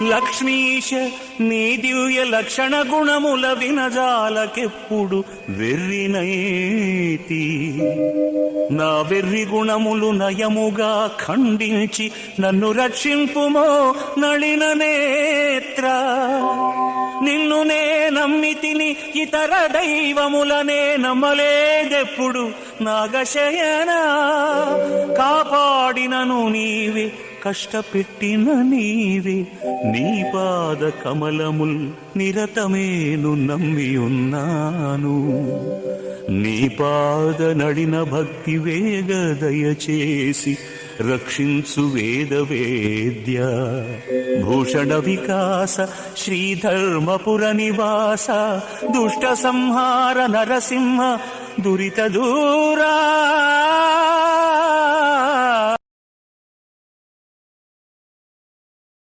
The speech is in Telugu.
లక్ష్మీశ నీ దివ్య లక్షణ గుణముల వినజాలకెప్పుడు వెర్రినైతి. నా వెర్రి గుణములు నయముగా ఖండించి నన్ను రక్షింపుమో నళిన నేత్ర. నిన్ను నే నమ్మితిని, ఇతర దైవములనే నమ్మలేదెప్పుడు నాగశయన. కాపాడినను నీవే, కష్టపెట్టిన నీవే, నీ పాద కమలముల్ నిరతమేను నమ్మియున్నాను. నీ పాద నడిన భక్తి వేగ దయచేసి రక్షించు వేద వేద్య. భూషణ వికాస శ్రీధర్మపుర నివాస, దుష్ట సంహార నరసింహ దురిత దూరా.